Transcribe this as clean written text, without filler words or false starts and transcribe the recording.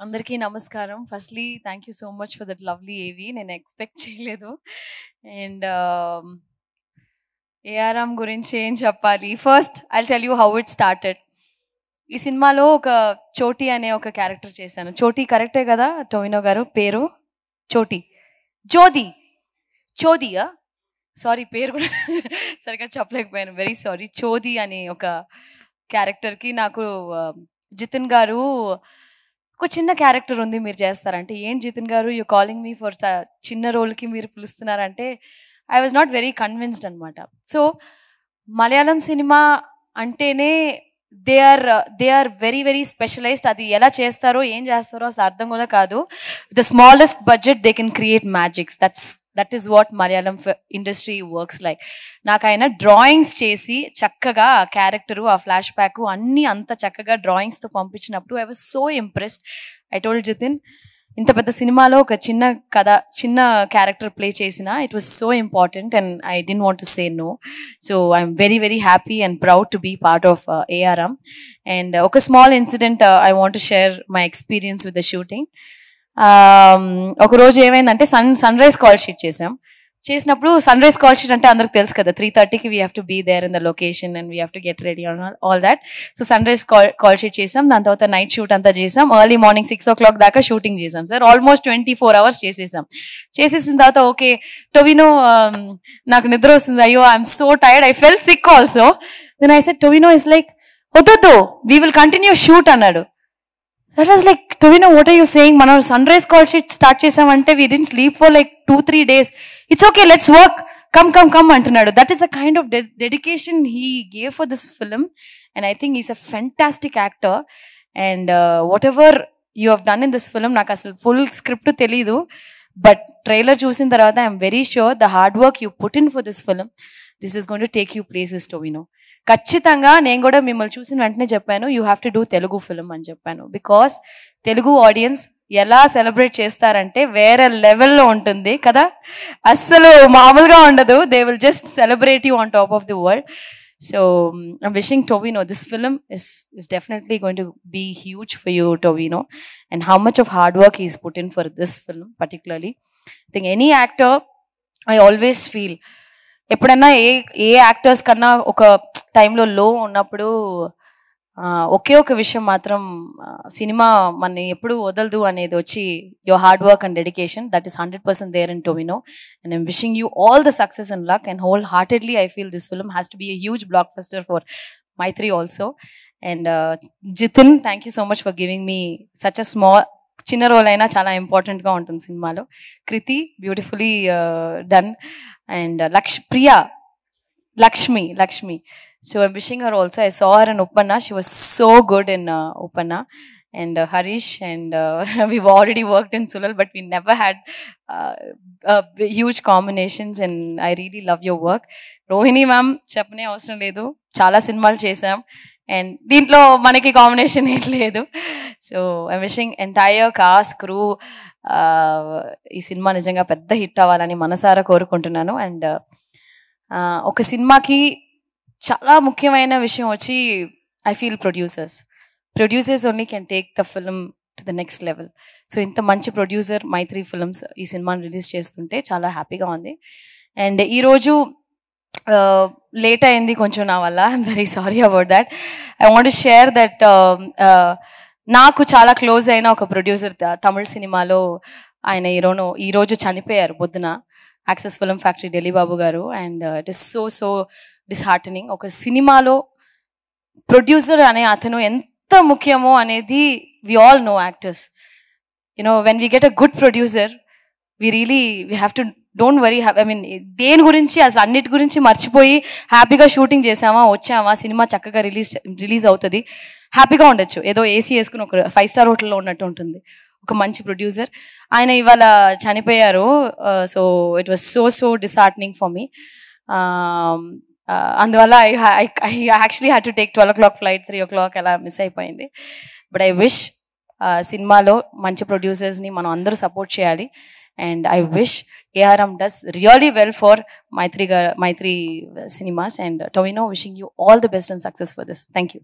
అందరికీ నమస్కారం. Firstly thank you so much for that lovely ఏవి. నేను ఎక్స్‌పెక్ట్ చేయలేదు. అండ్ ఏఆర్ఎం గురించి ఏం చెప్పాలి? First I'll tell you how it started. ఈ సినిమాలో ఒక చోటి అనే ఒక క్యారెక్టర్ చేశాను. చోటి కరెక్టే కదా టొవినో గారు పేరు? చోటి. జోది. చోదియా? సారీ పేరు కూడా సరిగ్గా చెప్పలేకపోయాను. Very sorry. చోది అనే ఒక క్యారెక్టర్‌కి నాకు జితిన్ గారు ఒక చిన్న క్యారెక్టర్ ఉంది మీరు చేస్తారంటే, "ఏంటి జితిన్ గారు యూ కాలింగ్ మీ ఫర్ చిన్న రోల్‌కి మీరు పిలుస్తున్నారంటే" I was not very convinced అనమాట. సో, మలయాళం సినిమా అంటేనే they are very very specialized. అది ఎలా చేస్తారో, ఏం చేస్తారో అసలు అర్థం కూడా కాదు. The smallest budget they can create magics. That is what Malayalam industry works like. నాకు ఆయన డ్రాయింగ్స్ చేసి చక్కగా ఆ క్యారెక్టరు, ఆ ఫ్లాష్ బ్యాక్ అన్నీ అంత చక్కగా డ్రాయింగ్స్తో పంపించినప్పుడు I was so impressed. I told Jithin, ఇంత పెద్ద సినిమాలో ఒక చిన్న కథ, చిన్న క్యారెక్టర్ ప్లే చేసిన it was so important and I didn't want to say no. So I'm very very happy and proud to be part of ARM. And ఒక small incident I want to share my experience with the shooting. ఒకరోజు ఏమైందంటే sunrise call sheet చేసినప్పుడు sunrise call sheet అంటే అందరికి తెలుసు కదా, 3:30కి we have to be there in the location and we have to get ready all that. So sunrise call sheet చేసాం, దాని తర్వాత నైట్ షూట్ అంతా చేసాం, ఎర్లీ మార్నింగ్ 6 o'clock దాకా షూటింగ్ చేసాం సార్. ఆల్మోస్ట్ 24 hours చేసేసిన తర్వాత ఓకే టొవినో, నాకు నిద్ర వస్తుంది, అయ్యో I'm so tired, I fell sick also. Then I said Tovino is like వద్దు వీ విల్ కంటిన్యూ షూట్ అన్నాడు. That was like, Tovino, what are you saying? Mana sunrise call sheet start chesamante we didn't sleep for like 2-3 days. It's okay, let's work. Come antunnadu. That is a kind of dedication he gave for this film, and I think he's a fantastic actor. And whatever you have done in this film, నాకు అసలు full script తెలీదు, but trailer చూసిన తర్వాత I am very sure the hard work you put in for this film, this is going to take you places, Tovino. ఖచ్చితంగా నేను కూడా మిమ్మల్ని చూసిన వెంటనే చెప్పాను, you have to do Telugu film అని చెప్పాను. బికాస్ తెలుగు ఆడియన్స్ ఎలా సెలబ్రేట్ చేస్తారంటే వేరే లెవెల్లో ఉంటుంది కదా, అస్సలు మామూలుగా ఉండదు. They will just celebrate you on top of the world. So I'm wishing Tovino, this film is definitely going to be huge for you, Tovino, and how much of hard work he's put in for this film particularly. I think any actor, I always feel ఎప్పుడన్నా ఏ actors కన్నా ఒక టైంలో లో ఉన్నప్పుడు ఒకే ఒక విషయం మాత్రం, cinema మన ఎప్పుడు వదలదు అనేది వచ్చి your hard work and dedication. That is 100% there in Tovino, and I'm wishing you all the success and luck. And wholeheartedly I feel this film has to be a huge blockbuster for Maitri also. And Jithin, thank you so much for giving me such a small, చిన్న role అయినా చాలా ఇంపార్టెంట్గా ఉంటుంది సినిమాలో. Kriti, beautifully done. And Lakshmi. So I'm wishing her also. I saw her in Uppanna. She was so good in Uppanna. And Harish, and we've already worked in Sulal, but we never had huge combinations, and I really love your work. Rohini ma'am, చెప్పనే అవసరం లేదు, చాలా సినిమాలు చేసాం and దీంట్లో మనకి combination ఏం లేదు. So I'm wishing entire cost, crew, ఈ సినిమా నిజంగా పెద్ద హిట్ అవ్వాలని మనసారా కోరుకుంటున్నాను. అండ్ ఒక సినిమాకి చాలా ముఖ్యమైన విషయం వచ్చి I feel producers only can take the film to the next level. So ఇంత మంచి ప్రొడ్యూసర్ మైత్రి ఫిల్మ్స్ ఈ సినిమాని రిలీజ్ చేస్తుంటే చాలా హ్యాపీగా ఉంది. అండ్ ఈరోజు లేట్ అయింది కొంచెం నా వల్ల, I'm very sorry about that. I want to share that నాకు చాలా క్లోజ్ అయిన ఒక ప్రొడ్యూసర్ తమిళ సినిమాలో, ఆయన ఈరోజు చనిపోయారు పొద్దున, access film factory Delhi Babu garu. And it is so disheartening. ఒక సినిమాలో ప్రొడ్యూసర్ అనే అతను ఎంత ముఖ్యమో అనేది we all know actors. When we get a good producer we have to don't worry, దేని గురించి అసలు అన్నిటి గురించి మర్చిపోయి హ్యాపీగా షూటింగ్ చేసామా, వచ్చామా, సినిమా చక్కగా రిలీజ్ అవుతుంది, హ్యాపీగా ఉండొచ్చు. ఏదో ఏసీ వేసుకుని ఒక 5-star హోటల్లో ఉన్నట్టు ఉంటుంది ఒక మంచి ప్రొడ్యూసర్. ఆయన ఇవాళ చనిపోయారు. So it was so disheartening for me. అందువల్ల I actually had to take 12 o'clock flight, 3 o'clock అలా మిస్ అయిపోయింది. బట్ ఐ విష్ సినిమాలో మంచి ప్రొడ్యూసర్స్ని మనం అందరూ సపోర్ట్ చేయాలి. And I wish ARM does really well for Maitri cinemas. And Tovino, wishing you all the best and success for this. Thank you.